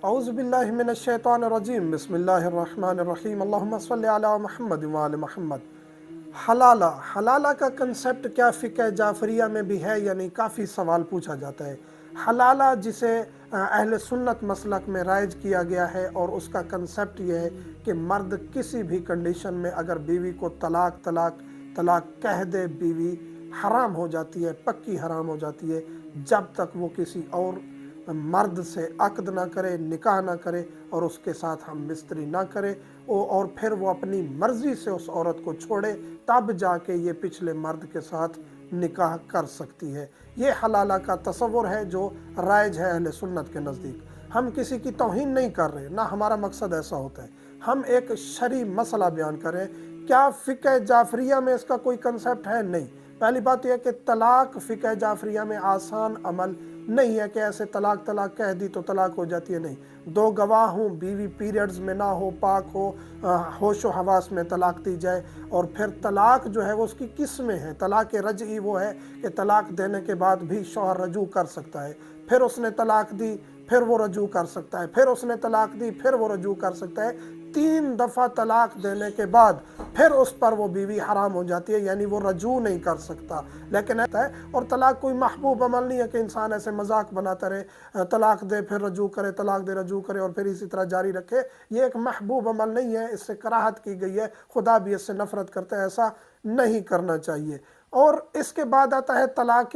اعوذ باللہ من الشیطان الرجیم بسم اللہ الرحمن الرحیم اللہم صلی علی محمد وآل محمد۔ حلالہ کا کنسپٹ کیا فقہ جعفریہ میں بھی ہے؟ یعنی کافی سوال پوچھا جاتا ہے۔ حلالہ جسے اہل سنت مسلک میں رائج کیا گیا ہے، اور اس کا کنسپٹ یہ ہے کہ مرد کسی بھی کنڈیشن میں اگر بیوی کو طلاق کہہ دے، بیوی حرام ہو جاتی ہے، پکی حرام ہو جاتی ہے، جب تک وہ کسی اور مرد سے عقد نہ کرے، نکاح نہ کرے اور اس کے ساتھ ہم مستری نہ کرے، اور پھر وہ اپنی مرضی سے اس عورت کو چھوڑے، تب جا کے یہ پچھلے مرد کے ساتھ نکاح کر سکتی ہے۔ یہ حلالہ کا تصور ہے جو رائج ہے اہل سنت کے نزدیک۔ ہم کسی کی توہین نہیں کر رہے، نہ ہمارا مقصد ایسا ہوتا ہے۔ ہم ایک شرعی مسئلہ بیان کریں۔ کیا فقہ جعفریہ میں اس کا کوئی کنسپٹ ہے؟ نہیں۔ پہلی بات یہ ہے کہ طلاق فقہ جعفریہ میں آسان عمل نہیں ہے کہ ایسے طلاق کہہ دی تو طلاق ہو جاتی ہے، نہیں۔ دو گواہ ہوں، بیوی پیریڈز میں نہ ہو، پاک ہو، ہوش و حواس میں طلاق دی جائے، اور پھر طلاق جو ہے وہ اس کی قسمیں ہیں۔ طلاق رجعی وہ ہے کہ طلاق دینے کے بعد بھی شوہر رجوع کر سکتا ہے، پھر اس نے طلاق دی، پھر وہ رجوع کر سکتا ہے، پھر اس نے طلاق دی، پھر وہ رجوع کر سکتا ہے۔ 3 دفعہ طلاق دینے کے بعد پھر اس پر وہ بیوی حرام ہو جاتی ہے، یعنی وہ رجوع نہیں کر سکتا۔ لیکن ایسا ہے، اور طلاق کوئی محبوب عمل نہیں ہے کہ انسان ایسے مذاق بناتا رہے، طلاق دے پھر رجوع کرے، طلاق دے رجوع کرے، اور پھر اسی طرح جاری رکھے۔ یہ ایک محبوب عمل نہیں ہے، اس سے کراہت کی گئی ہے، خدا بھی اس سے نفرت کرتا ہے، ایسا نہیں کرنا چاہیے۔ اور اس کے بعد آتا ہے طلاق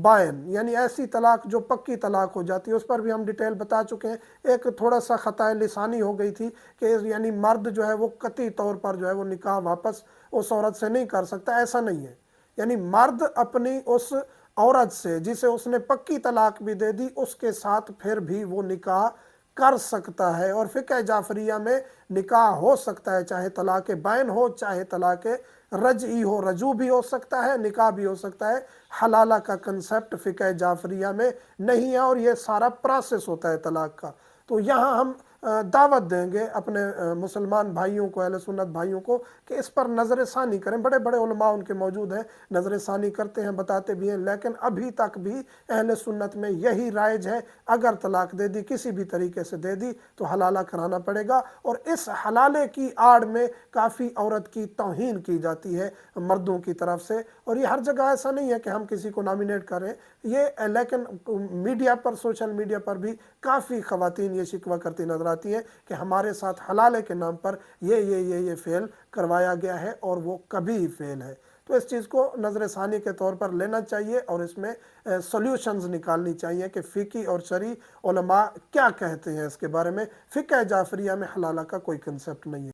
بائن، یعنی ایسی طلاق جو پکی طلاق ہو جاتی ہے۔ اس پر بھی ہم ڈیٹیل بتا چکے ہیں۔ ایک تھوڑا سا خطا لسانی ہو گئی تھی کہ یعنی مرد جو ہے وہ قطعی طور پر جو ہے وہ نکاح واپس اس عورت سے نہیں کر سکتا، ایسا نہیں ہے۔ یعنی مرد اپنی اس عورت سے جسے اس نے پکی طلاق بھی دے دی، اس کے ساتھ پھر بھی وہ نکاح کر سکتا ہے، اور فقہ جعفریہ میں نکاح ہو سکتا ہے، چاہے طلاق بائن ہو، چاہے طلاق رجعی ہو، رجوع بھی ہو سکتا ہے، نکاح بھی ہو سکتا ہے۔ حلالہ کا کنسپٹ فقہ جعفریہ میں نہیں ہے، اور یہ سارا پروسیس ہوتا ہے طلاق کا۔ تو یہاں ہم دعوت دیں گے اپنے مسلمان بھائیوں کو، اہل سنت بھائیوں کو، کہ اس پر نظر ثانی کریں۔ بڑے بڑے علماء ان کے موجود ہیں، نظر ثانی کرتے ہیں، بتاتے بھی ہیں، لیکن ابھی تک بھی اہل سنت میں یہی رائج ہے، اگر طلاق دے دی، کسی بھی طریقے سے دے دی، تو حلالہ کرانا پڑے گا۔ اور اس حلالے کی آڑ میں کافی عورت کی توہین کی جاتی ہے مردوں کی طرف سے، اور یہ ہر جگہ ایسا نہیں ہے کہ ہم کسی کو نامینیٹ کریں یہ، لیکن میڈیا پر، سوشل میڈیا پر بھی کافی خواتین یہ شکوہ کرتی نظر آتی ہیں کہ ہمارے ساتھ حلالے کے نام پر یہ فعل کروایا گیا ہے، اور وہ کبھی فعل ہے۔ تو اس چیز کو نظر ثانی کے طور پر لینا چاہیے، اور اس میں سلیوشنز نکالنی چاہیے کہ فقہی اور شرعی علماء کیا کہتے ہیں اس کے بارے میں۔ فقہ جعفریہ میں حلالہ کا کوئی کنسپٹ نہیں ہے۔